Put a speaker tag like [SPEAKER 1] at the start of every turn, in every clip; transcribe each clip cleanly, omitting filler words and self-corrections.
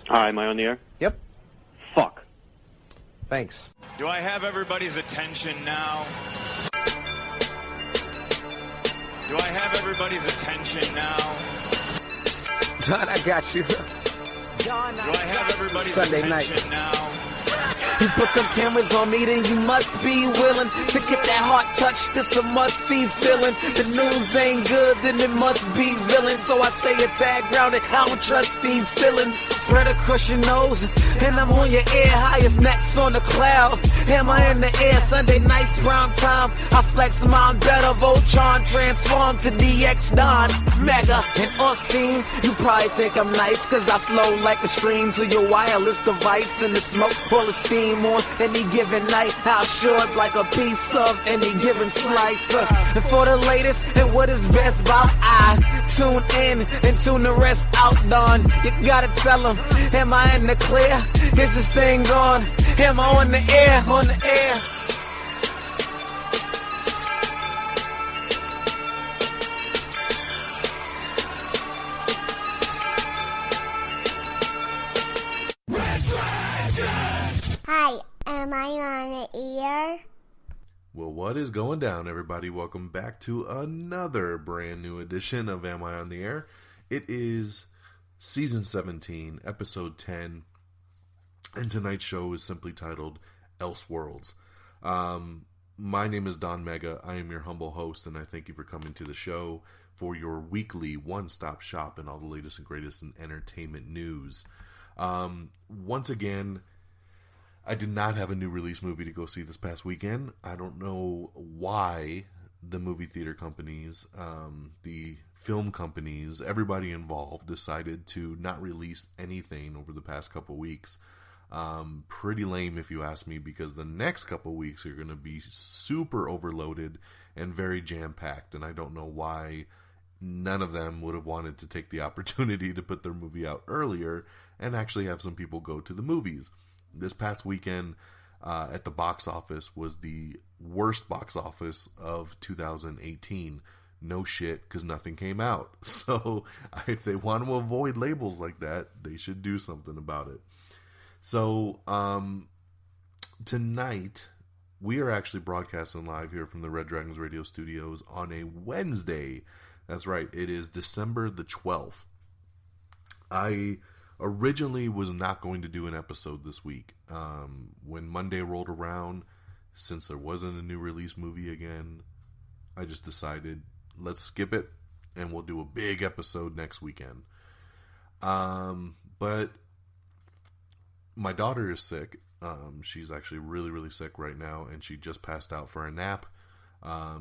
[SPEAKER 1] Hi, am I on the air?
[SPEAKER 2] Yep.
[SPEAKER 1] Fuck.
[SPEAKER 2] Thanks.
[SPEAKER 3] Do I have everybody's attention now? Do I have everybody's attention now?
[SPEAKER 2] Don, I got you.
[SPEAKER 3] Do I have everybody's
[SPEAKER 2] Sunday
[SPEAKER 3] attention
[SPEAKER 2] night.
[SPEAKER 3] now?
[SPEAKER 4] You put them cameras on me, then you must be willing to get that heart touch. This a must-see feeling. The news ain't good, then it must be villain. So I say a tag grounded, I don't trust these ceilings. Spread across your nose, and I'm on your ear. Highest necks on the cloud. Am I in the air? Sunday nights, prime time. I flex mine better. Voltron transform to DX Don. Mega and obscene. You probably think I'm nice, cause I slow like a stream to your wireless device. And the smoke full of steam on any given night. How short like a piece of any given slice. And for the latest and what is best about, I tune in and tune the rest out. Don, you gotta tell them, am I in the clear? Is this thing on? Am I on the air? On the air.
[SPEAKER 5] Hi, am I on the air?
[SPEAKER 6] Well, what is going down, everybody? Welcome back to another brand new edition of Am I on the Air? It is Season 17, Episode 10, and tonight's show is simply titled Elseworlds. My name is Don Mega. I am your humble host, and I thank you for coming to the show for your weekly one-stop shop and all the latest and greatest in entertainment news. Once again, I did not have a new release movie to go see this past weekend. I don't know why the movie theater companies, the film companies, everybody involved decided to not release anything over the past couple weeks. Pretty lame if you ask me, because the next couple weeks are going to be super overloaded and very jam-packed, and I don't know why none of them would have wanted to take the opportunity to put their movie out earlier and actually have some people go to the movies. This past weekend at the box office was the worst box office of 2018. No shit, because nothing came out. So if they want to avoid labels like that, they should do something about it. So tonight, we are actually broadcasting live here from the Red Dragons Radio Studios on a Wednesday. That's right, it is December the 12th. I originally was not going to do an episode this week. When Monday rolled around, since there wasn't a new release movie again, I just decided, let's skip it, and we'll do a big episode next weekend. But my daughter is sick. She's actually really, really sick right now, and she just passed out for a nap.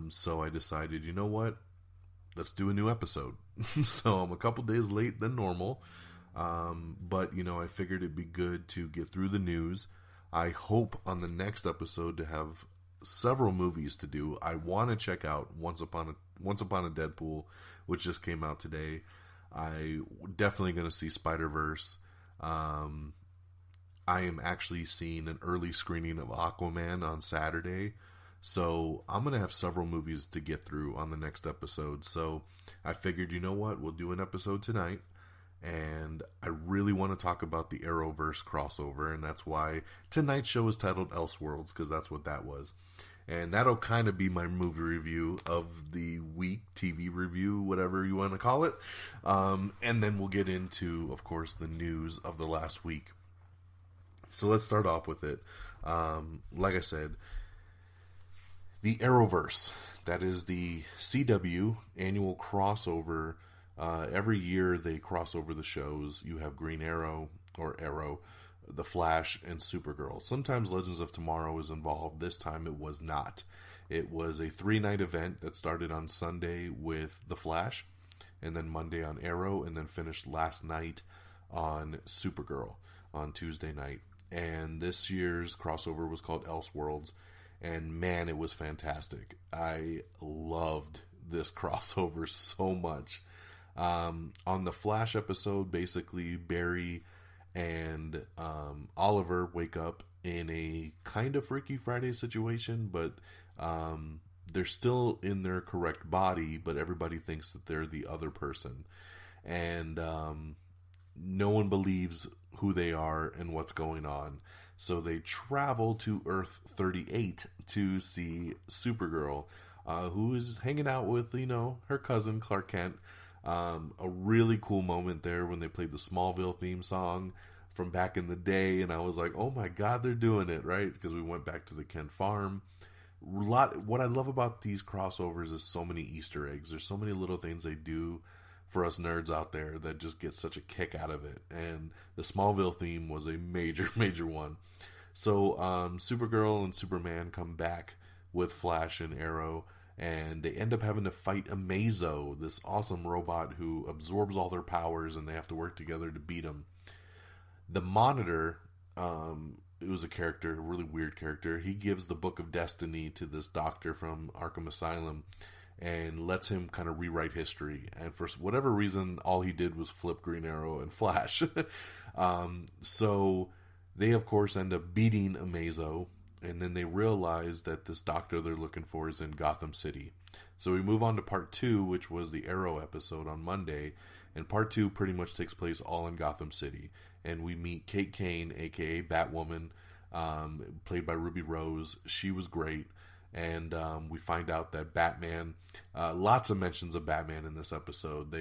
[SPEAKER 6] So I decided, you know what? Let's do a new episode. So I'm a couple days late than normal. But, you know, I figured it'd be good to get through the news. I hope on the next episode to have several movies to do. I want to check out Once Upon a Deadpool, which just came out today. I definitely going to see Spider-Verse. I am actually seeing an early screening of Aquaman on Saturday. So I'm going to have several movies to get through on the next episode. So I figured, you know what? We'll do an episode tonight. And I really want to talk about the Arrowverse crossover, and that's why tonight's show is titled Elseworlds, because that's what that was. And that'll kind of be my movie review of the week, TV review, whatever you want to call it. And then we'll get into, of course, the news of the last week. So let's start off with it. Like I said, the Arrowverse, that is the CW annual crossover. Every year they cross over the shows. You have Green Arrow, or Arrow, The Flash, and Supergirl. Sometimes Legends of Tomorrow is involved. This time it was not. It was a 3-night event that started on Sunday with The Flash, and then Monday on Arrow, and then finished last night on Supergirl on Tuesday night. And this year's crossover was called Elseworlds, and man, it was fantastic. I loved this crossover so much. On the Flash episode, basically Barry and Oliver wake up in a kind of Freaky Friday situation, but they're still in their correct body, but everybody thinks that they're the other person. And no one believes who they are and what's going on. So they travel to Earth 38 to see Supergirl, who is hanging out with, her cousin Clark Kent. A really cool moment there when they played the Smallville theme song from back in the day, and I was like, oh my god, they're doing it, right? Because we went back to the Kent farm. What I love about these crossovers is so many Easter eggs. There's so many little things they do for us nerds out there that just get such a kick out of it. And the Smallville theme was a major, major one. So Supergirl and Superman come back with Flash and Arrow, and they end up having to fight Amazo, this awesome robot who absorbs all their powers, and they have to work together to beat him. The Monitor, it was a character, a really weird character. He gives the Book of Destiny to this doctor from Arkham Asylum and lets him kind of rewrite history. And for whatever reason, all he did was flip Green Arrow and Flash. So they, of course, end up beating Amazo, and then they realize that this doctor they're looking for is in Gotham City. So we move on to part 2, which was the Arrow episode on Monday, and part 2 pretty much takes place all in Gotham City. And we meet Kate Kane, aka Batwoman, played by Ruby Rose. She was great. And we find out that Batman, lots of mentions of Batman in this episode.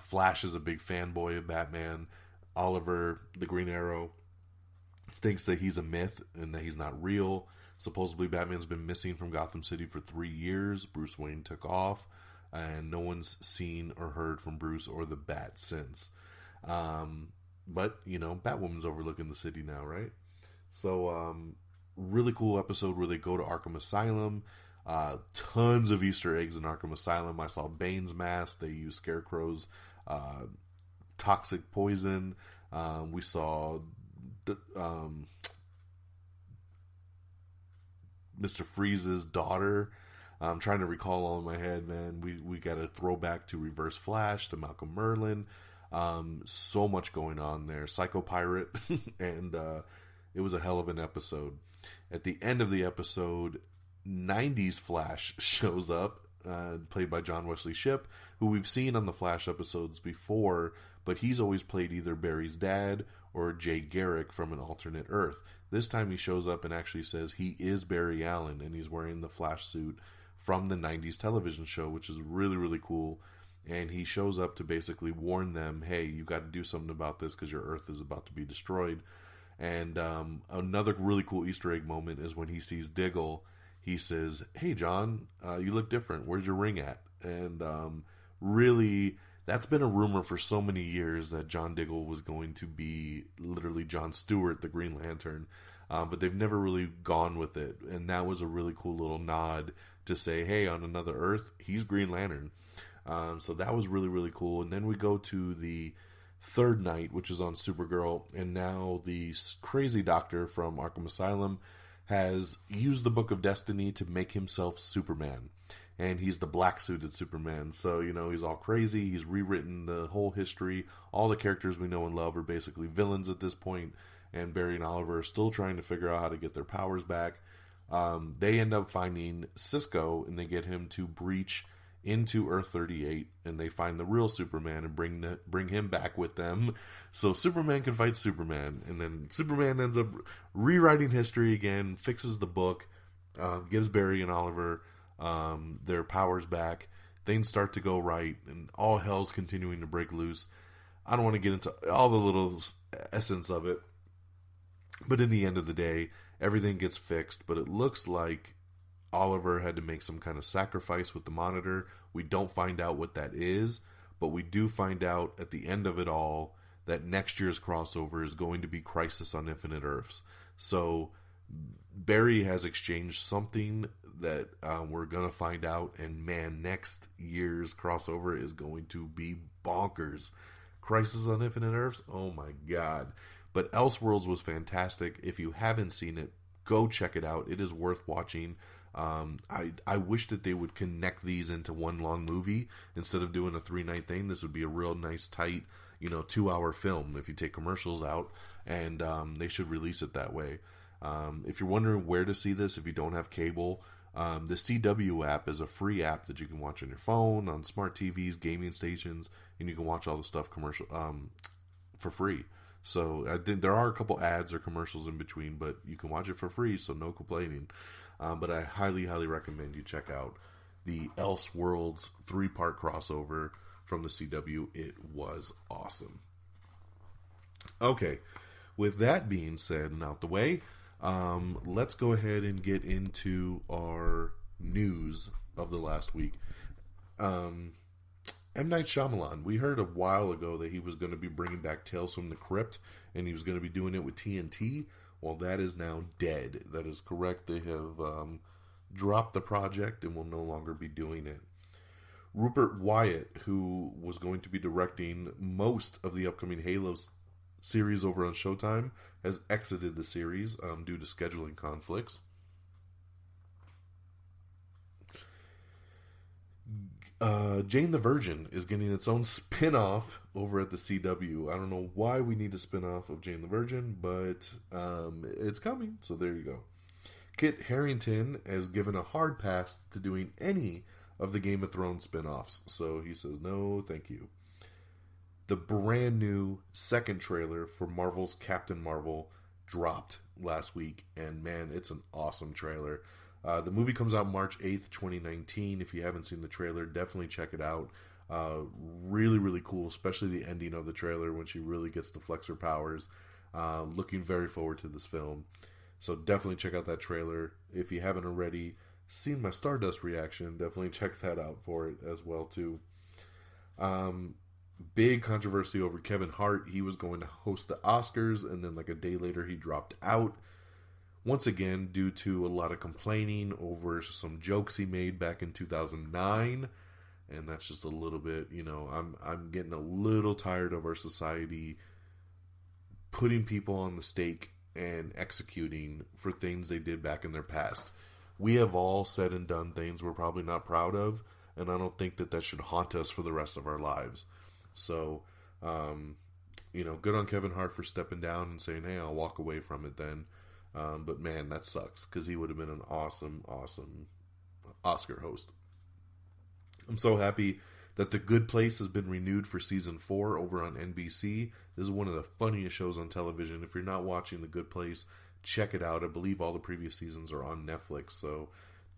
[SPEAKER 6] Flash is a big fanboy of Batman. Oliver, the Green Arrow, thinks that he's a myth and that he's not real. Supposedly Batman's been missing from Gotham City for 3 years. Bruce Wayne took off, and no one's seen or heard from Bruce or the Bat since. But, Batwoman's overlooking the city now, right? So, really cool episode where they go to Arkham Asylum. Tons of Easter eggs in Arkham Asylum. I saw Bane's mask. They use Scarecrow's toxic poison. We saw Mr. Freeze's daughter. I'm trying to recall all in my head, man. We got a throwback to Reverse Flash, to Malcolm Merlin. So much going on there. Psycho Pirate. And it was a hell of an episode. At the end of the episode, 90s Flash shows up, played by John Wesley Shipp, who we've seen on the Flash episodes before, but he's always played either Barry's dad or Jay Garrick from an alternate Earth. This time he shows up and actually says he is Barry Allen, and he's wearing the Flash suit from the 90s television show, which is really, really cool. And he shows up to basically warn them, hey, you got to do something about this because your Earth is about to be destroyed. And another really cool Easter egg moment is when he sees Diggle, he says, hey, John, you look different. Where's your ring at? And really, that's been a rumor for so many years that John Diggle was going to be literally John Stewart, the Green Lantern. But they've never really gone with it. And that was a really cool little nod to say, hey, on another Earth, he's Green Lantern. So that was really, really cool. And then we go to the third night, which is on Supergirl, and now the crazy doctor from Arkham Asylum has used the Book of Destiny to make himself Superman, and he's the black-suited Superman. So, he's all crazy. He's rewritten the whole history. All the characters we know and love are basically villains at this point, and Barry and Oliver are still trying to figure out how to get their powers back. They end up finding Cisco, and they get him to breach into Earth 38, and they find the real Superman and bring him back with them so Superman can fight Superman. And then Superman ends up rewriting history again, fixes the book, gives Barry and Oliver their powers back. Things start to go right, and all hell's continuing to break loose. I don't want to get into all the little essence of it, but in the end of the day, everything gets fixed. But it looks like Oliver had to make some kind of sacrifice with the Monitor. We don't find out what that is, but we do find out at the end of it all that next year's crossover is going to be Crisis on Infinite Earths. So Barry has exchanged something that we're going to find out, and man, next year's crossover is going to be bonkers. Crisis on Infinite Earths? Oh my god. But Elseworlds was fantastic. If you haven't seen it, go check it out. It is worth watching. I wish that they would connect these into one long movie instead of doing a 3-night thing. This would be a real nice, tight, 2-hour film if you take commercials out, and they should release it that way. If you're wondering where to see this, if you don't have cable, the CW app is a free app that you can watch on your phone, on smart TVs, gaming stations, and you can watch all the stuff for free. So I think there are a couple ads or commercials in between, but you can watch it for free, so no complaining. But I highly, highly recommend you check out the Elseworlds 3-part crossover from the CW. It was awesome. Okay, with that being said and out the way, let's go ahead and get into our news of the last week. M. Night Shyamalan, we heard a while ago that he was going to be bringing back Tales from the Crypt, and he was going to be doing it with TNT. Well, that is now dead. That is correct. They have dropped the project and will no longer be doing it. Rupert Wyatt, who was going to be directing most of the upcoming Halo series over on Showtime, has exited the series due to scheduling conflicts. Jane the Virgin is getting its own spin-off over at the CW. I don't know why we need a spin-off of Jane the Virgin, but it's coming, so there you go. Kit Harington has given a hard pass to doing any of the Game of Thrones spin-offs, so he says no, thank you. The brand new second trailer for Marvel's Captain Marvel dropped last week, and man, it's an awesome trailer. The movie comes out March 8th, 2019. If you haven't seen the trailer, definitely check it out. Really, really cool, especially the ending of the trailer when she really gets to flex her powers. Looking very forward to this film. So definitely check out that trailer. If you haven't already seen my Stardust reaction, definitely check that out for it as well, too. Big controversy over Kevin Hart. He was going to host the Oscars, and then like a day later he dropped out. Once again, due to a lot of complaining over some jokes he made back in 2009. And that's just a little bit, I'm getting a little tired of our society putting people on the stake and executing for things they did back in their past. We have all said and done things we're probably not proud of, and I don't think that should haunt us for the rest of our lives. So, good on Kevin Hart for stepping down and saying, hey, I'll walk away from it then. But man, that sucks, because he would have been an awesome, awesome Oscar host. I'm so happy that The Good Place has been renewed for season 4 over on NBC. This is one of the funniest shows on television. If you're not watching The Good Place, check it out. I believe all the previous seasons are on Netflix, so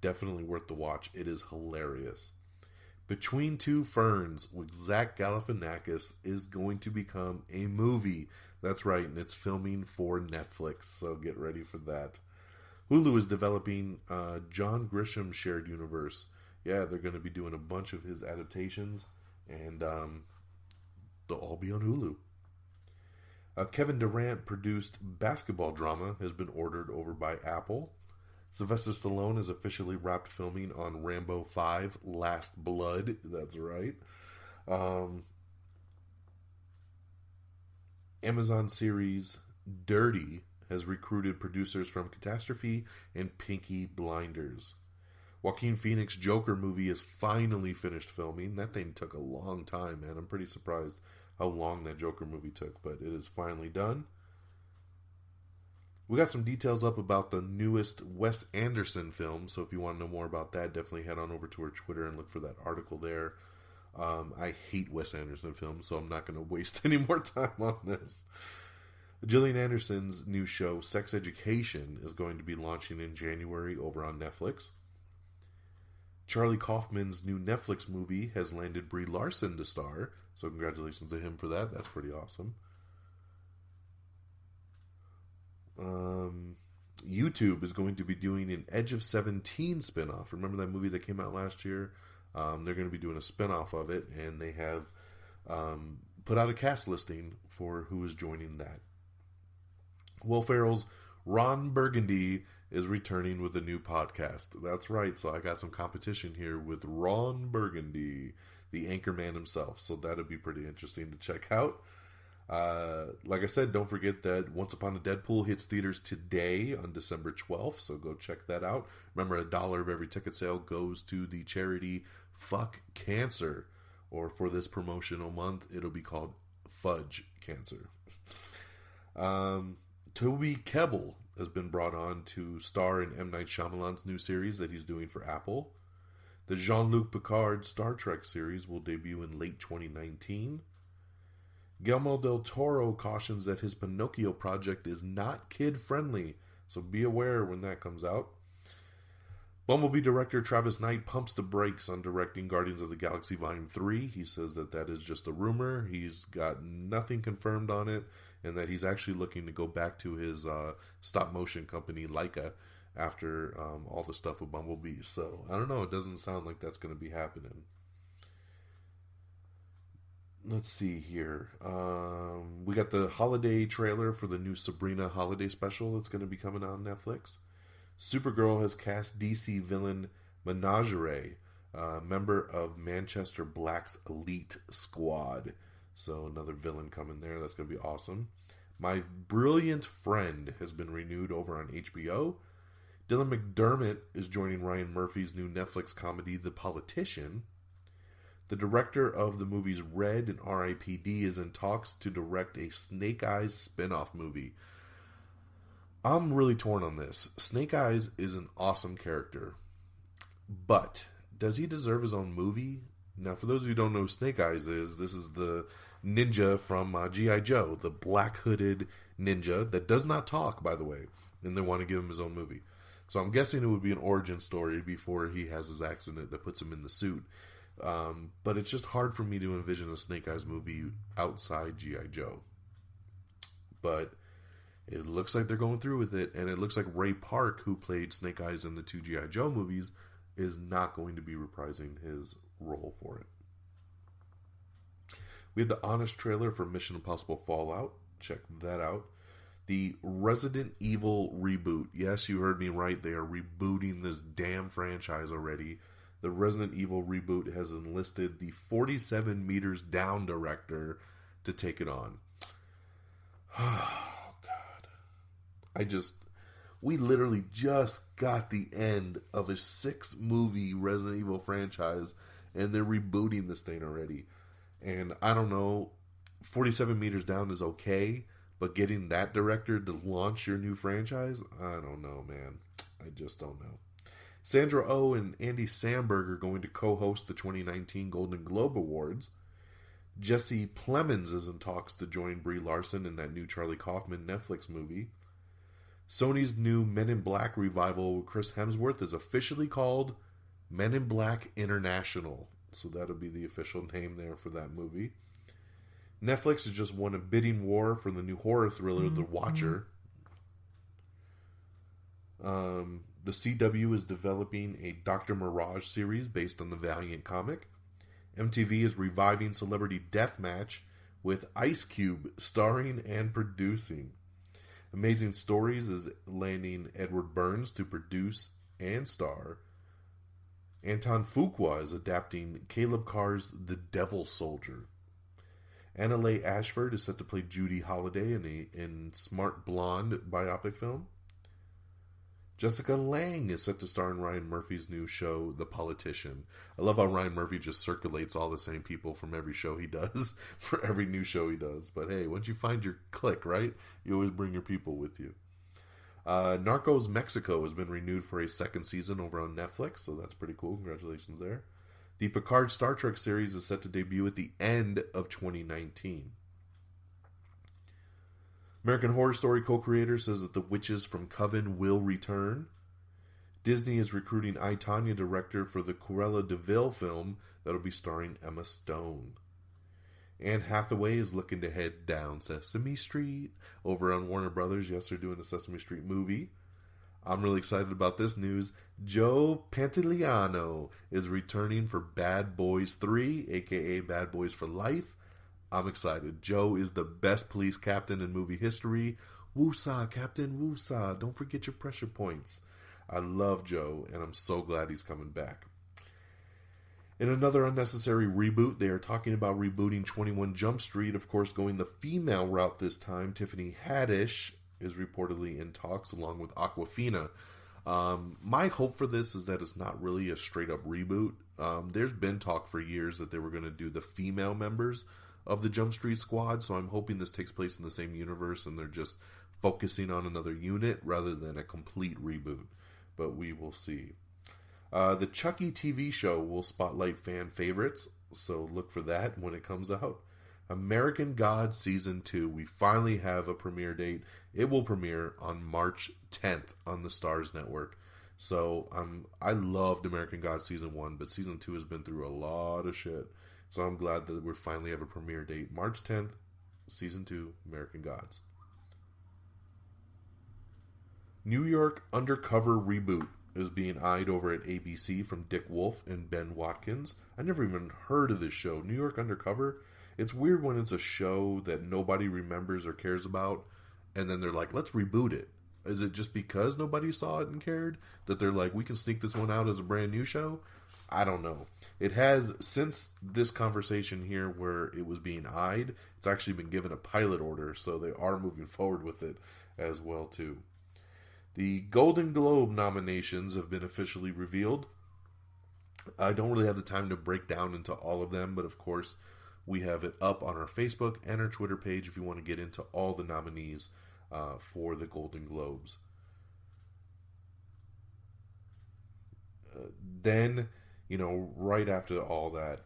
[SPEAKER 6] definitely worth the watch. It is hilarious. Between Two Ferns with Zach Galifianakis is going to become a movie. That's right, and it's filming for Netflix, so get ready for that. Hulu is developing John Grisham's shared universe. Yeah, they're going to be doing a bunch of his adaptations, and they'll all be on Hulu. Kevin Durant produced basketball drama has been ordered over by Apple. Sylvester Stallone has officially wrapped filming on Rambo 5 Last Blood. That's right. Amazon series Dirty has recruited producers from Catastrophe and Pinky Blinders. Joaquin Phoenix Joker movie is finally finished filming. That thing took a long time, man. I'm pretty surprised how long that Joker movie took, but it is finally done. We got some details up about the newest Wes Anderson film, so if you want to know more about that, definitely head on over to our Twitter and look for that article there. I hate Wes Anderson films, so I'm not going to waste any more time on this. Gillian Anderson's new show, Sex Education, is going to be launching in January over on Netflix. Charlie Kaufman's new Netflix movie has landed Brie Larson to star, so congratulations to him for that. That's pretty awesome. YouTube is going to be doing an Edge of 17 spinoff. Remember that movie that came out last year? They're going to be doing a spinoff of it, and they have put out a cast listing for who is joining that. Will Ferrell's Ron Burgundy is returning with a new podcast. That's right, so I got some competition here with Ron Burgundy, the anchorman himself, so that'll be pretty interesting to check out. Like I said, don't forget that Once Upon a Deadpool hits theaters today on December 12th, so go check that out. Remember, $1 of every ticket sale goes to the charity Fuck Cancer, or for this promotional month, it'll be called Fudge Cancer. Toby Kebbell has been brought on to star in M. Night Shyamalan's new series that he's doing for Apple. The Jean-Luc Picard Star Trek series will debut in late 2019. Guillermo del Toro cautions that his Pinocchio project is not kid-friendly, so be aware when that comes out. Bumblebee director Travis Knight pumps the brakes on directing Guardians of the Galaxy Volume 3. He says that is just a rumor. He's got nothing confirmed on it, and that he's actually looking to go back to his stop-motion company, Laika, after all the stuff with Bumblebee. So, I don't know. It doesn't sound like that's going to be happening. Let's see here. We got the holiday trailer for the new Sabrina holiday special that's going to be coming out on Netflix. Supergirl has cast DC villain Menagerie, member of Manchester Black's elite squad. So another villain coming there. That's going to be awesome. My Brilliant Friend has been renewed over on HBO. Dylan McDermott is joining Ryan Murphy's new Netflix comedy, The Politician. The director of the movies Red and R.I.P.D. is in talks to direct a Snake Eyes spin-off movie. I'm really torn on this. Snake Eyes is an awesome character, but does he deserve his own movie? Now, for those of you who don't know who Snake Eyes is, this is the ninja from G.I. Joe, the black-hooded ninja that does not talk, by the way, and they want to give him his own movie. So I'm guessing it would be an origin story before he has his accident that puts him in the suit. But it's just hard for me to envision a Snake Eyes movie outside G.I. Joe. But it looks like they're going through with it, and it looks like Ray Park, who played Snake Eyes in the 2 G.I. Joe movies, is not going to be reprising his role for it. We have the honest trailer for Mission Impossible Fallout. Check that out. The Resident Evil reboot. Yes, you heard me right. They are rebooting this damn franchise already. The Resident Evil reboot has enlisted the 47 Meters Down director to take it on. Oh, God. We literally just got the end of a 6-movie Resident Evil franchise, and they're rebooting this thing already. And I don't know, 47 Meters Down is okay, but getting that director to launch your new franchise, I don't know, man. I just don't know. Sandra Oh and Andy Samberg are going to co-host the 2019 Golden Globe Awards. Jesse Plemons is in talks to join Brie Larson in that new Charlie Kaufman Netflix movie. Sony's new Men in Black revival with Chris Hemsworth is officially called Men in Black International. So that'll be the official name there for that movie. Netflix has just won a bidding war for the new horror thriller, The Watcher. The CW is developing a Dr. Mirage series based on the Valiant comic. MTV is reviving Celebrity Deathmatch with Ice Cube starring and producing. Amazing Stories is landing Edward Burns to produce and star. Anton Fuqua is adapting Caleb Carr's The Devil Soldier. Anna Leigh Ashford is set to play Judy Holliday in Smart Blonde biopic film. Jessica Lange is set to star in Ryan Murphy's new show, The Politician. I love how Ryan Murphy just circulates all the same people from every show he does, for every new show he does. But hey, once you find your clique, right, you always bring your people with you. Narcos Mexico has been renewed for a 2nd season over on Netflix, so that's pretty cool. Congratulations there. The Picard Star Trek series is set to debut at the end of 2019. American Horror Story co-creator says that the witches from Coven will return. Disney is recruiting I, Tonya director for the Cruella de Vil film that'll be starring Emma Stone. Anne Hathaway is looking to head down Sesame Street over on Warner Brothers. Yes, they're doing a Sesame Street movie. I'm really excited about this news. Joe Pantoliano is returning for Bad Boys 3, aka Bad Boys for Life. I'm excited. Joe is the best police captain in movie history. Woosah, Captain Woosah. Don't forget your pressure points. I love Joe, and I'm so glad he's coming back. In another unnecessary reboot, they are talking about rebooting 21 Jump Street, of course, going the female route this time. Tiffany Haddish is reportedly in talks along with Awkwafina. My hope for this is that it's not really a straight-up reboot. There's been talk for years that they were going to do the female members of the Jump Street Squad, so I'm hoping this takes place in the same universe and they're just focusing on another unit rather than a complete reboot. But we will see. The Chucky TV show will spotlight fan favorites, so look for that when it comes out. American Gods Season 2. We finally have a premiere date. It will premiere on March 10th on the Starz Network. So I loved American Gods Season 1, but Season 2 has been through a lot of shit. So I'm glad that we finally have a premiere date. March 10th, Season 2, American Gods. New York Undercover reboot is being eyed over at ABC from Dick Wolf and Ben Watkins. I never even heard of this show. New York Undercover. It's weird when it's a show that nobody remembers or cares about, and then they're like, let's reboot it. Is it just because nobody saw it and cared that they're like, we can sneak this one out as a brand new show? I don't know. It has, since this conversation here where it was being eyed, it's actually been given a pilot order, so they are moving forward with it as well, too. The Golden Globe nominations have been officially revealed. I don't really have the time to break down into all of them, but of course, we have it up on our Facebook and our Twitter page if you want to get into all the nominees for the Golden Globes. Then, right after all that,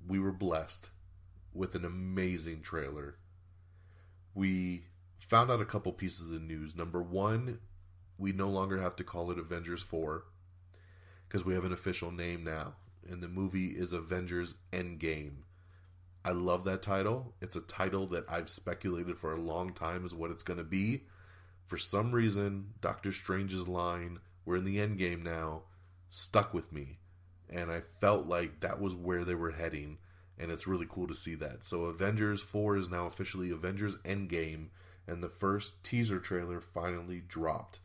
[SPEAKER 6] we were blessed with an amazing trailer. We found out a couple pieces of news. Number one, we no longer have to call it Avengers 4 because we have an official name now, and the movie is Avengers End Game. I love that title. It's a title that I've speculated for a long time is what it's going to be. For some reason, Doctor Strange's line, "We're in the end game now," stuck with me, and I felt like that was where they were heading, and it's really cool to see that. So Avengers 4 is now officially Avengers End Game, and the first teaser trailer finally dropped.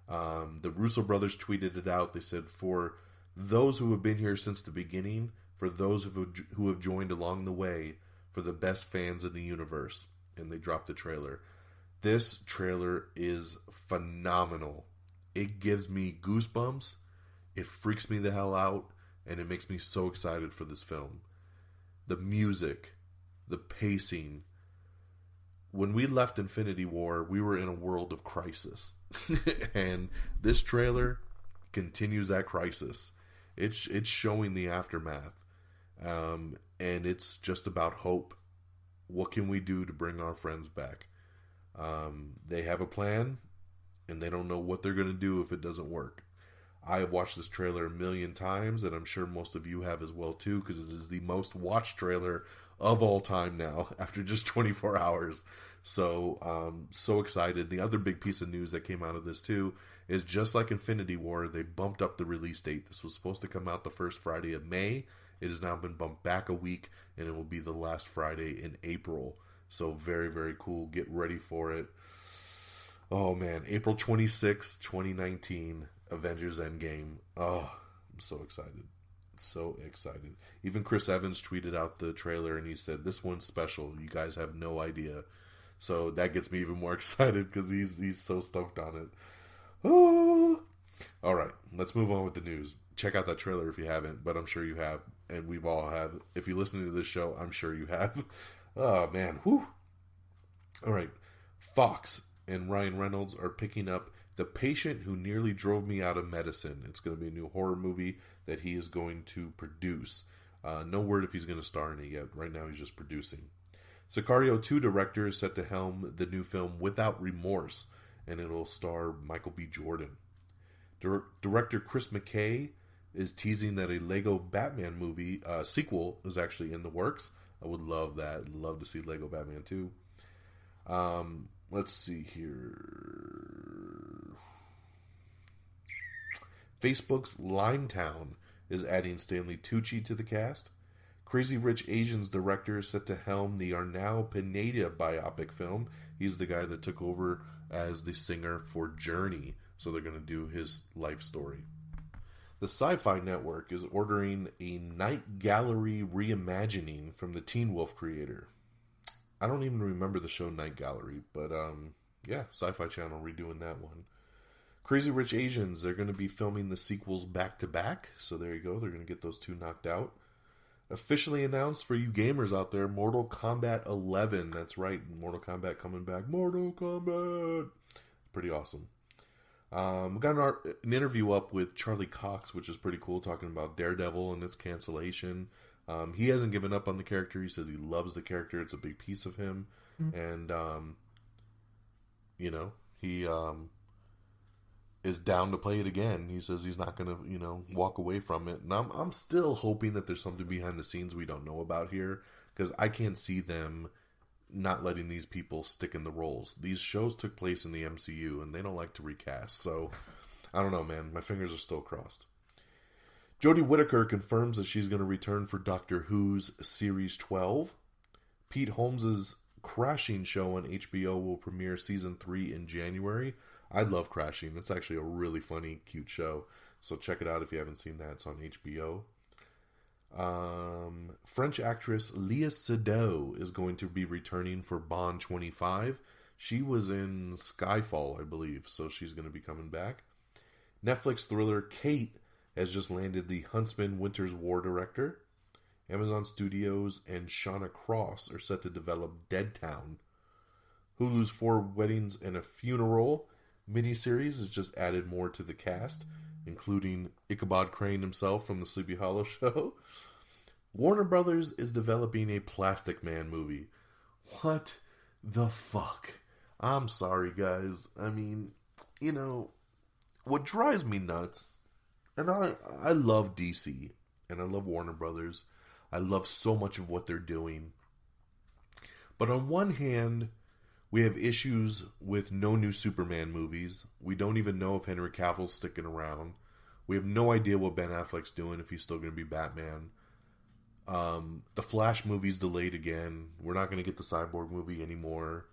[SPEAKER 6] The Russo brothers tweeted it out. They said, for those who have been here since the beginning, for those who have joined along the way, for the best fans in the universe. And they dropped the trailer. This trailer is phenomenal. It gives me goosebumps. It freaks me the hell out. And it makes me so excited for this film. The music, the pacing. When we left Infinity War, we were in a world of crisis. And this trailer continues that crisis. It's showing the aftermath. And it's just about hope. What can we do to bring our friends back? They have a plan, and they don't know what they're going to do if it doesn't work. I have watched this trailer a million times, and I'm sure most of you have as well too, because it is the most watched trailer of all time now, after just 24 hours. So, so excited. The other big piece of news that came out of this too is just like Infinity War, they bumped up the release date. This was supposed to come out the first Friday of May. It has now been bumped back a week, and it will be the last Friday in April. So very, very cool. Get ready for it. Oh man, April 26, 2019, Avengers End Game. Oh, I'm so excited. So excited. Even Chris Evans tweeted out the trailer, and he said, "This one's special. You guys have no idea." So that gets me even more excited because he's so stoked on it. Oh. All right, let's move on with the news. Check out that trailer if you haven't, but I'm sure you have, and we've all have. If you're listening to this show, I'm sure you have. Oh, man. Whew. All right. Fox and Ryan Reynolds are picking up The Patient Who Nearly Drove Me Out of Medicine. It's going to be a new horror movie that he is going to produce. No word if he's going to star in it yet. Right now, he's just producing. Sicario 2 director is set to helm the new film Without Remorse, and it'll star Michael B. Jordan. Director Chris McKay is teasing that a Lego Batman movie sequel is actually in the works. I would love that. I'd love to see Lego Batman 2. Let's see here. Facebook's Limetown is adding Stanley Tucci to the cast. Crazy Rich Asians director is set to helm the Arnau Pineda biopic film. He's the guy that took over as the singer for Journey. So they're going to do his life story. The Sci-Fi Network is ordering a Night Gallery reimagining from the Teen Wolf creator. I don't even remember the show Night Gallery, but yeah, Sci-Fi Channel redoing that one. Crazy Rich Asians, they're going to be filming the sequels back-to-back. So there you go, they're going to get those two knocked out. Officially announced for you gamers out there, Mortal Kombat 11. That's right, Mortal Kombat coming back. Mortal Kombat! Pretty awesome. We got an interview up with Charlie Cox, which is pretty cool, talking about Daredevil and its cancellation. He hasn't given up on the character. He says he loves the character. It's a big piece of him. And, he is down to play it again. He says he's not going to, walk away from it. And I'm still hoping that there's something behind the scenes we don't know about here, because I can't see them not letting these people stick in the roles. These shows took place in the MCU, and they don't like to recast. So, I don't know, man. My fingers are still crossed. Jodie Whittaker confirms that she's going to return for Doctor Who's Series 12. Pete Holmes' Crashing show on HBO will premiere Season 3 in January. I love Crashing. It's actually a really funny, cute show. So check it out if you haven't seen that. It's on HBO. French actress Léa Seydoux is going to be returning for Bond 25. She was in Skyfall, I believe, so she's going to be coming back. Netflix thriller Kate has just landed the Huntsman Winter's War director. Amazon Studios and Shauna Cross are set to develop Deadtown. Hulu's 4 Weddings and a Funeral miniseries has just added more to the cast, including Ichabod Crane himself from the Sleepy Hollow show. Warner Brothers is developing a Plastic Man movie. What the fuck? I'm sorry, guys. I mean, what drives me nuts, and I love DC, and I love Warner Brothers. I love so much of what they're doing. But on one hand, we have issues with no new Superman movies. We don't even know if Henry Cavill's sticking around. We have no idea what Ben Affleck's doing, if he's still going to be Batman. The Flash movie's delayed again. We're not going to get the Cyborg movie anymore.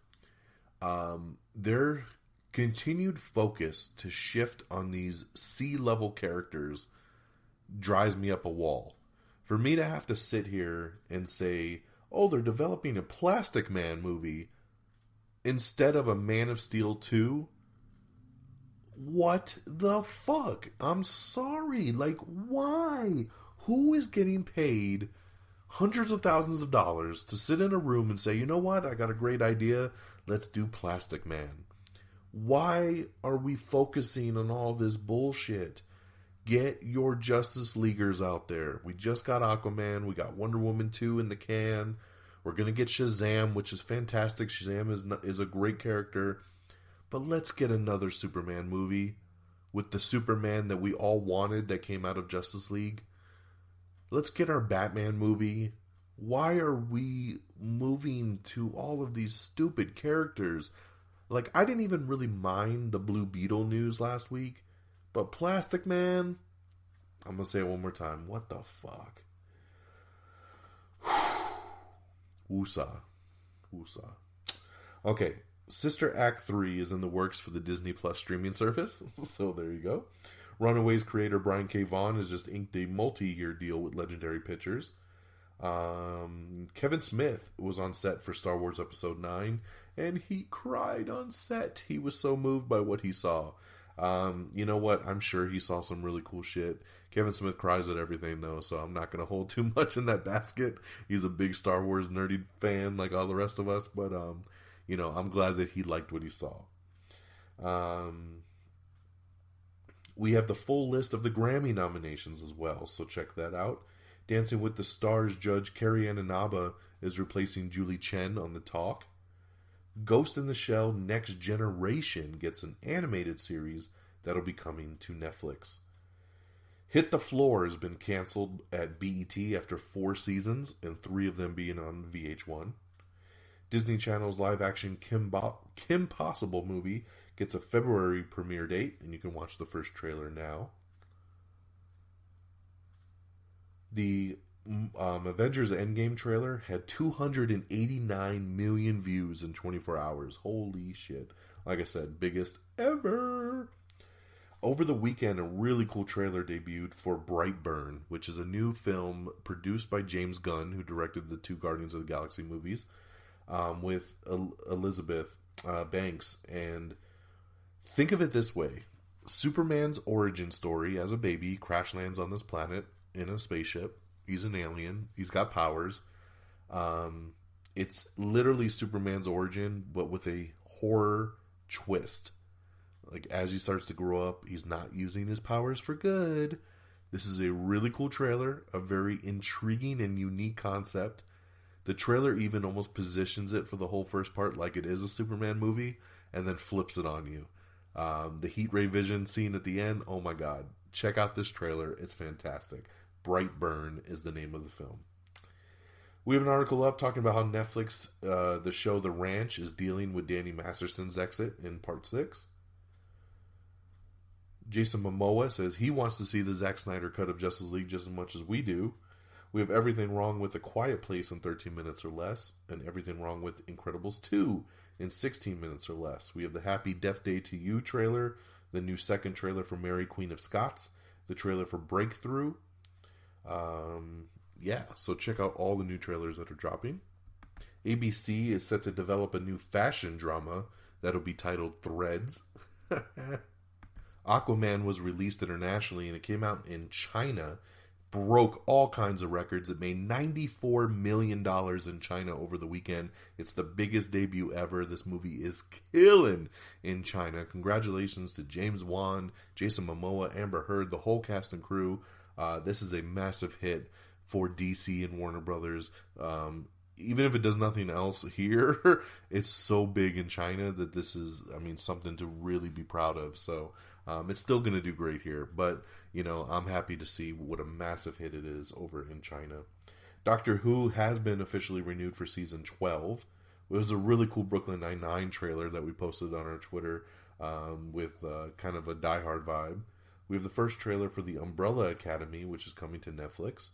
[SPEAKER 6] Their continued focus to shift on these C-level characters drives me up a wall. For me to have to sit here and say, oh, they're developing a Plastic Man movie instead of a Man of Steel 2? What the fuck? I'm sorry. Like, why? Who is getting paid hundreds of thousands of dollars to sit in a room and say, you know what? I got a great idea. Let's do Plastic Man. Why are we focusing on all this bullshit? Get your Justice Leaguers out there. We just got Aquaman. We got Wonder Woman 2 in the can. We're going to get Shazam, which is fantastic. Shazam is a great character. But let's get another Superman movie with the Superman that we all wanted that came out of Justice League. Let's get our Batman movie. Why are we moving to all of these stupid characters? Like, I didn't even really mind the Blue Beetle news last week. But Plastic Man, I'm going to say it one more time. What the fuck? Woosah. Woosah. Okay, Sister Act 3 is in the works for the Disney Plus streaming service. So there you go. Runaways creator Brian K. Vaughan has just inked a multi-year deal with Legendary Pictures. Kevin Smith was on set for Star Wars Episode 9, and he cried on set. He was so moved by what he saw. You know what? I'm sure he saw some really cool shit. Kevin Smith cries at everything, though, so I'm not going to hold too much in that basket. He's a big Star Wars nerdy fan like all the rest of us, but, I'm glad that he liked what he saw. We have the full list of the Grammy nominations as well, so check that out. Dancing with the Stars judge Carrie Ann Inaba is replacing Julie Chen on The Talk. Ghost in the Shell Next Generation gets an animated series that'll be coming to Netflix. Hit the Floor has been canceled at BET after 4 seasons, and 3 of them being on VH1. Disney Channel's live-action Kim Possible movie gets a February premiere date, and you can watch the first trailer now. The Avengers End Game trailer had 289 million views in 24 hours. Holy shit. Like I said, biggest ever. Over the weekend, a really cool trailer debuted for Brightburn, which is a new film produced by James Gunn, who directed the 2 Guardians of the Galaxy movies, with Elizabeth Banks. And think of it this way. Superman's origin story as a baby crash lands on this planet in a spaceship. He's an alien. He's got powers. It's literally Superman's origin, but with a horror twist. Like, as he starts to grow up, he's not using his powers for good. This is a really cool trailer, a very intriguing and unique concept. The trailer even almost positions it for the whole first part like it is a Superman movie, and then flips it on you. The heat ray vision scene at the end, oh my god. Check out this trailer, it's fantastic. Brightburn is the name of the film. We have an article up talking about how Netflix, the show The Ranch, is dealing with Danny Masterson's exit in part 6. Jason Momoa says he wants to see the Zack Snyder cut of Justice League just as much as we do. We have everything wrong with A Quiet Place in 13 minutes or less, and everything wrong with Incredibles 2 in 16 minutes or less. We have the Happy Death Day to You trailer, the new second trailer for Mary Queen of Scots, the trailer for Breakthrough. So check out all the new trailers that are dropping. ABC is set to develop a new fashion drama that'll be titled Threads. Aquaman was released internationally and it came out in China, broke all kinds of records. It made $94 million in China over the weekend. It's the biggest debut ever. This movie is killing in China. Congratulations to James Wan, Jason Momoa, Amber Heard, the whole cast and crew. This is a massive hit for DC and Warner Brothers. Even if it does nothing else here, it's so big in China that this is, something to really be proud of. So it's still going to do great here. But, I'm happy to see what a massive hit it is over in China. Doctor Who has been officially renewed for season 12. It was a really cool Brooklyn Nine-Nine trailer that we posted on our Twitter with kind of a Die Hard vibe. We have the first trailer for The Umbrella Academy, which is coming to Netflix.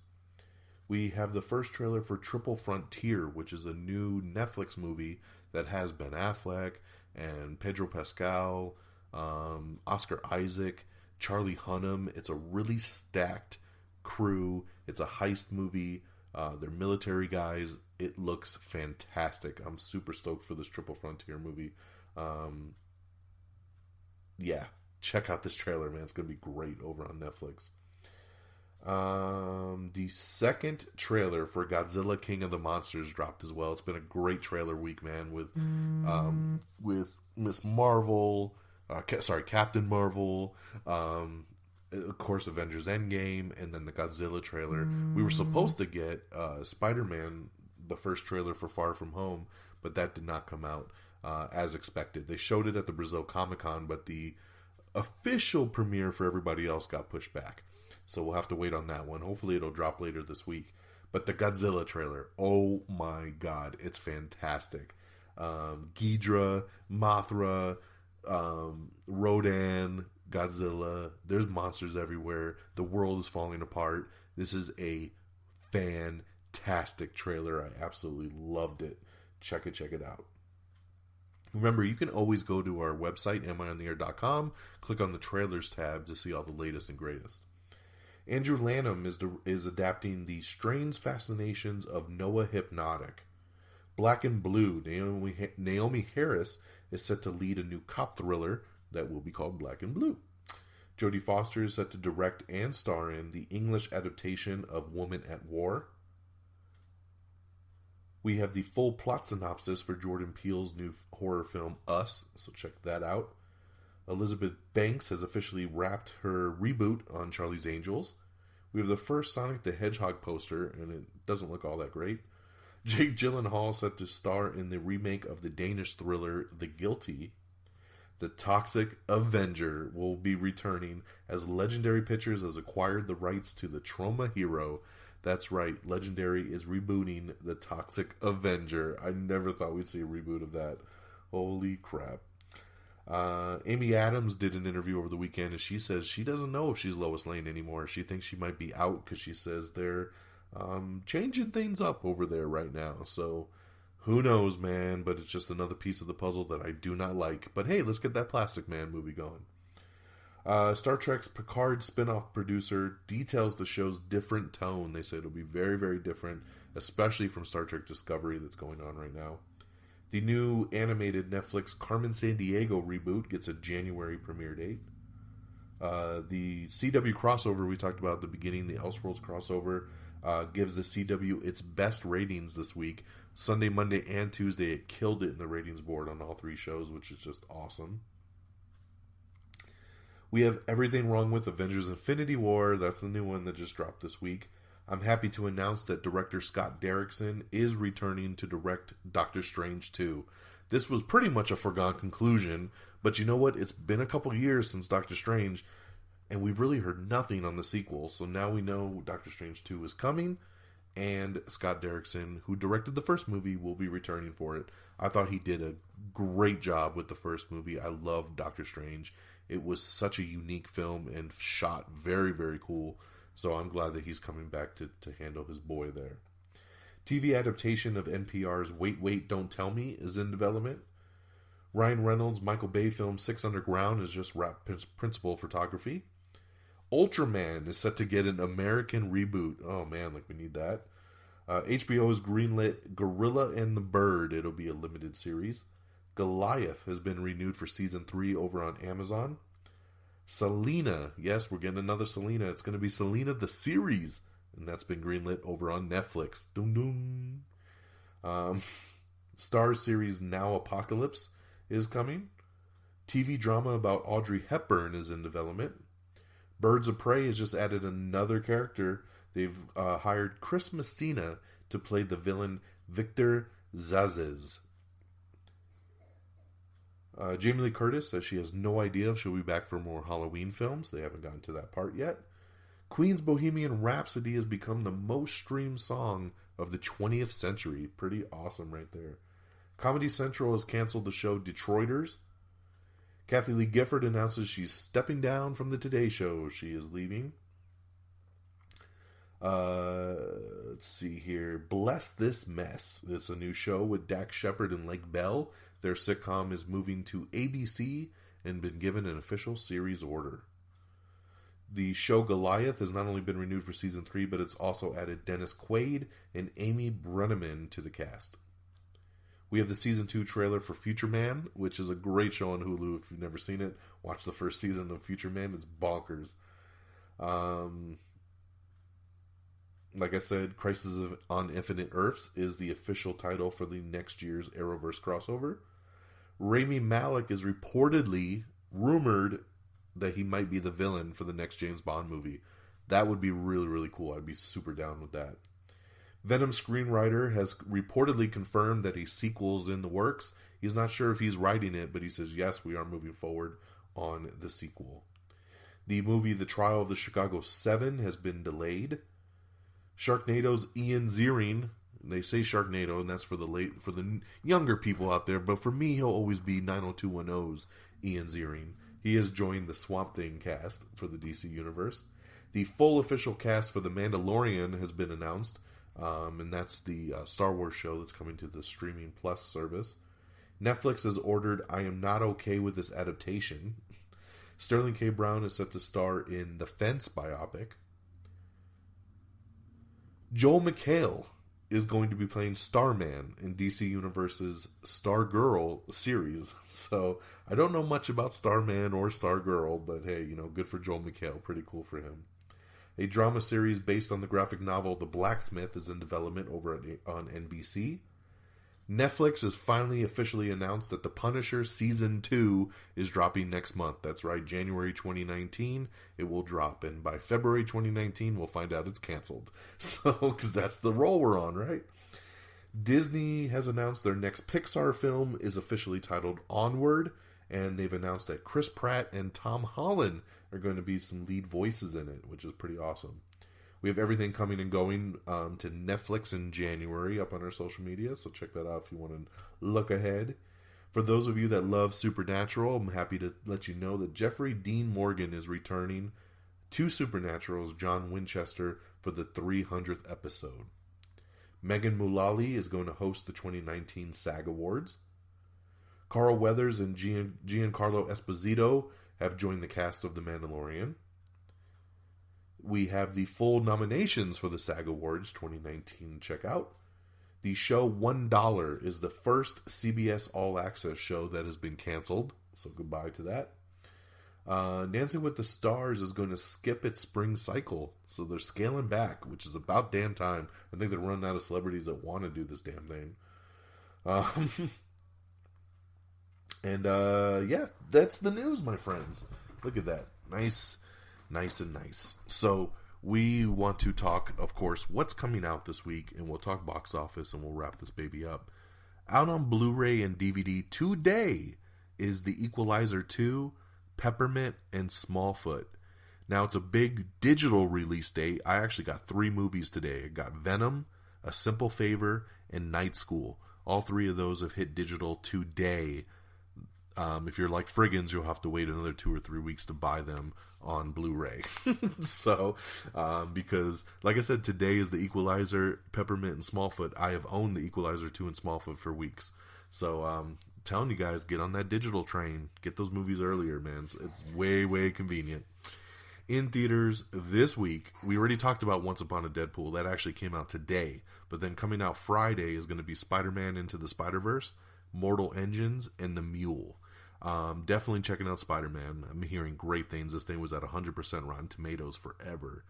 [SPEAKER 6] We have the first trailer for Triple Frontier, which is a new Netflix movie that has Ben Affleck and Pedro Pascal, Oscar Isaac, Charlie Hunnam. It's a really stacked crew. It's a heist movie. They're military guys. It looks fantastic. I'm super stoked for this Triple Frontier movie. Check out this trailer, man. It's going to be great over on Netflix. The second trailer for Godzilla King of the Monsters dropped as well. It's been a great trailer week, man, with Miss Marvel, Captain Marvel, of course Avengers End Game, and then the Godzilla trailer. We were supposed to get Spider-Man, the first trailer for Far From Home, but that did not come out as expected. They showed it at the Brazil Comic-Con, but the official premiere for everybody else got pushed back. So we'll have to wait on that one. Hopefully it'll drop later this week. But the Godzilla trailer, oh my god, it's fantastic. Ghidra, Mothra, Rodan, Godzilla. There's monsters everywhere. The world is falling apart. This is a fantastic trailer. I absolutely loved it. Check it out. Remember, you can always go to our website, amiontheair.com, click on the trailers tab to see all the latest and greatest. Andrew Lanham is adapting The Strange Fascinations of Noah Hypnotic. Black and Blue, Naomi Harris is set to lead a new cop thriller that will be called Black and Blue. Jodie Foster is set to direct and star in the English adaptation of Woman at War. We have the full plot synopsis for Jordan Peele's new horror film, Us, so check that out. Elizabeth Banks has officially wrapped her reboot on Charlie's Angels. We have the first Sonic the Hedgehog poster, and it doesn't look all that great. Jake Gyllenhaal set to star in the remake of the Danish thriller The Guilty. The Toxic Avenger will be returning as Legendary Pictures has acquired the rights to the Trauma Hero. That's right, Legendary is rebooting The Toxic Avenger. I never thought we'd see a reboot of that. Holy crap. Amy Adams did an interview over the weekend, and she says she doesn't know if she's Lois Lane anymore. She thinks she might be out because she says they're changing things up over there right now. So who knows, man, but it's just another piece of the puzzle that I do not like. But hey, let's get that Plastic Man movie going. Star Trek's Picard spinoff producer details the show's different tone. They say it'll be very, very different, especially from Star Trek Discovery that's going on right now. The new animated Netflix Carmen Sandiego reboot gets a January premiere date. The CW crossover we talked about at the beginning, the Elseworlds crossover, gives the CW its best ratings this week. Sunday, Monday, and Tuesday, it killed it in the ratings board on all three shows, which is just awesome. We have Everything Wrong with Avengers Infinity War. That's the new one that just dropped this week. I'm happy to announce that director Scott Derrickson is returning to direct Doctor Strange 2. This was pretty much a foregone conclusion, but you know what? It's been a couple years since Doctor Strange, and we've really heard nothing on the sequel. So now we know Doctor Strange 2 is coming, and Scott Derrickson, who directed the first movie, will be returning for it. I thought he did a great job with the first movie. I loved Doctor Strange. It was such a unique film and shot very, very cool. So I'm glad that he's coming back to handle his boy there. TV adaptation of NPR's Wait, Wait, Don't Tell Me is in development. Ryan Reynolds' Michael Bay film Six Underground is just wrapped principal photography. Ultraman is set to get an American reboot. Oh man, like we need that. HBO has greenlit Gorilla and the Bird. It'll be a limited series. Goliath has been renewed for season 3 over on Amazon. Selena, yes, we're getting another Selena. It's going to be Selena the series, and that's been greenlit over on Netflix. Doom doom. Starz series Now Apocalypse is coming. TV drama about Audrey Hepburn is in development. Birds of Prey has just added another character. They've hired Chris Messina to play the villain Victor Zazes. Jamie Lee Curtis says she has no idea if she'll be back for more Halloween films. They haven't gotten to that part yet. Queen's Bohemian Rhapsody has become the most streamed song of the 20th century. Pretty awesome right there. Comedy Central has canceled the show Detroiters. Kathy Lee Gifford announces she's stepping down from the Today Show. She is leaving. Let's see here. Bless This Mess. It's a new show with Dax Shepard and Lake Bell. Their sitcom is moving to ABC and been given an official series order. The show Goliath has not only been renewed for season 3, but it's also added Dennis Quaid and Amy Brenneman to the cast. We have the season 2 trailer for Future Man, which is a great show on Hulu. If you've never seen it, watch the first season of Future Man. It's bonkers. Like I said, Crisis on Infinite Earths is the official title for the next year's Arrowverse crossover. Rami Malek is reportedly rumored that he might be the villain for the next James Bond movie. That would be really, really cool. I'd be super down with that. Venom screenwriter has reportedly confirmed that a sequel's in the works. He's not sure if he's writing it, but he says, yes, we are moving forward on the sequel. The movie The Trial of the Chicago 7 has been delayed. Sharknado's Ian Ziering, they say Sharknado, and that's for the younger people out there, but for me, he'll always be 90210's Ian Ziering. He has joined the Swamp Thing cast for the DC Universe. The full official cast for The Mandalorian has been announced, and that's the Star Wars show that's coming to the Streaming Plus service. Netflix has ordered I Am Not Okay With This Adaptation. Sterling K. Brown is set to star in The Fence biopic. Joel McHale is going to be playing Starman in DC Universe's Stargirl series. So, I don't know much about Starman or Stargirl, but hey, good for Joel McHale. Pretty cool for him. A drama series based on the graphic novel The Blacksmith is in development over on NBC. Netflix has finally officially announced that The Punisher Season 2 is dropping next month. That's right, January 2019 it will drop. And by February 2019 we'll find out it's canceled. So, because that's the roll we're on, right? Disney has announced their next Pixar film is officially titled Onward. And they've announced that Chris Pratt and Tom Holland are going to be some lead voices in it, which is pretty awesome. We have everything coming and going to Netflix in January up on our social media, so check that out if you want to look ahead. For those of you that love Supernatural, I'm happy to let you know that Jeffrey Dean Morgan is returning to Supernatural's John Winchester for the 300th episode. Megan Mullally is going to host the 2019 SAG Awards. Carl Weathers and Giancarlo Esposito have joined the cast of The Mandalorian. We have the full nominations for the SAG Awards 2019 check out. The show $1 is the first CBS All Access show that has been canceled, so goodbye to that. Dancing with the Stars is going to skip its spring cycle, so they're scaling back, which is about damn time. I think they're running out of celebrities that want to do this damn thing. And yeah, that's the news, my friends. Look at that. Nice and nice. So we want to talk, of course, what's coming out this week, and we'll talk box office, and we'll wrap this baby up. Out on Blu-ray and DVD today is The Equalizer 2, Peppermint, and Smallfoot. Now, it's a big digital release date. I actually got 3 movies today. I got Venom, A Simple Favor, and Night School. All 3 of those have hit digital today. If you're like Friggins, you'll have to wait another 2 or 3 weeks to buy them on Blu-ray. So, because, like I said, today is The Equalizer, Peppermint, and Smallfoot. I have owned The Equalizer 2 and Smallfoot for weeks. So, telling you guys, get on that digital train. Get those movies earlier, man. It's way, way convenient. In theaters this week, we already talked about Once Upon a Deadpool. That actually came out today. But then coming out Friday is going to be Spider-Man Into the Spider-Verse, Mortal Engines, and The Mule. Definitely checking out Spider-Man. I'm hearing great things. This thing was at 100% Rotten Tomatoes forever.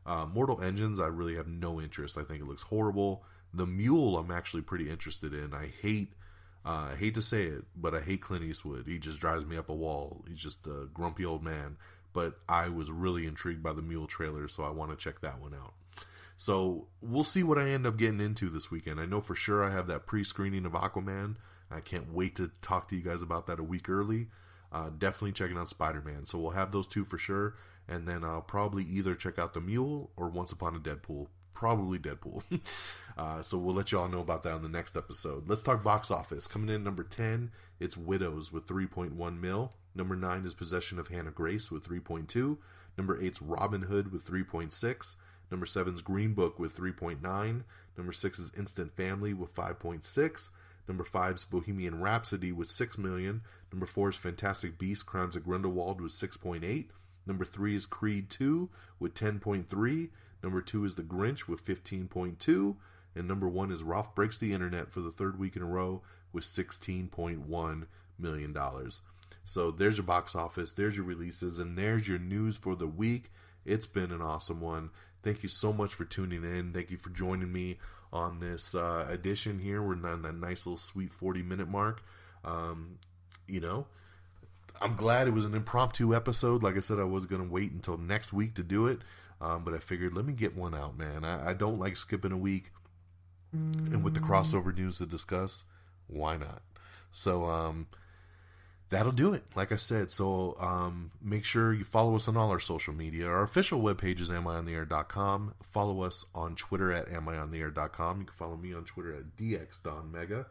[SPEAKER 6] Mortal Engines, I really have no interest. I think it looks horrible. The Mule, I'm actually pretty interested in. I hate to say it, but I hate Clint Eastwood. He just drives me up a wall. He's just a grumpy old man. But I was really intrigued by the Mule trailer, so I want to check that one out. So we'll see what I end up getting into this weekend. I know for sure I have that pre-screening of Aquaman. I can't wait to talk to you guys about that a week early. Definitely checking out Spider-Man. So we'll have those 2 for sure. And then I'll probably either check out The Mule or Once Upon a Deadpool. Probably Deadpool. So we'll let you all know about that on the next episode. Let's talk box office. Coming in number 10, it's Widows with 3.1 mil. Number 9 is Possession of Hannah Grace with 3.2. Number 8's Robin Hood with 3.6. Number 7's Green Book with 3.9. Number 6 is Instant Family with 5.6. Number 5's Bohemian Rhapsody with 6 million. Number 4 is Fantastic Beasts: Crimes of Grindelwald with 6.8. Number 3 is Creed 2 with 10.3. Number 2 is The Grinch with 15.2. And number 1 is Ralph Breaks the Internet for the 3rd week in a row with $16.1 million. So there's your box office, there's your releases, and there's your news for the week. It's been an awesome one. Thank you so much for tuning in. Thank you for joining me on this edition here. We're on that nice little sweet 40-minute mark. You know, I'm glad it was an impromptu episode. Like I said, I was going to wait until next week to do it. But I figured, let me get one out, man. I don't like skipping a week. And with the crossover news to discuss, why not? So, that'll do it. Like I said, so make sure you follow us on all our social media. Our official webpage is amiontheair.com. Follow us on Twitter at amiontheair.com. You can follow me on Twitter at dxdonmega.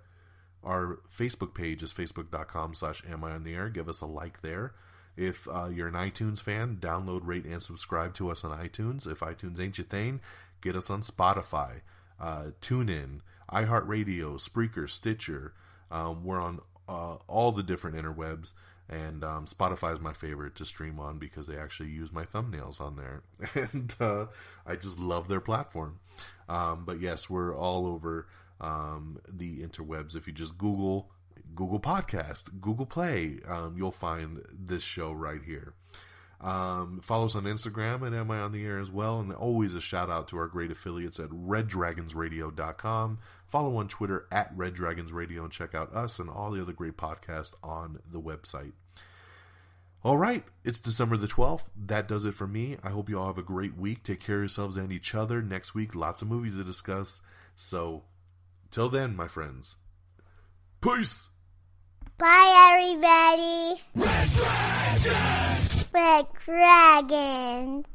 [SPEAKER 6] Our Facebook page is facebook.com/amiontheair. Give us a like there. If you're an iTunes fan, download, rate, and subscribe to us on iTunes. If iTunes ain't your thing, get us on Spotify, TuneIn, iHeartRadio, Spreaker, Stitcher. We're on all the different interwebs, and Spotify is my favorite to stream on because they actually use my thumbnails on there, and I just love their platform. But yes, we're all over the interwebs. If you just Google Podcast, Google Play, you'll find this show right here. Follow us on Instagram at Am I on the Air as well, and always a shout out to our great affiliates at reddragonsradio.com. Follow on Twitter at reddragonsradio, and check out us and all the other great podcasts on the website. All right, it's December the 12th. That does it for me. I hope you all have a great week. Take care of yourselves and each other. Next week, lots of movies to discuss. So, till then, my friends, peace!
[SPEAKER 5] Bye, everybody. Red Dragon.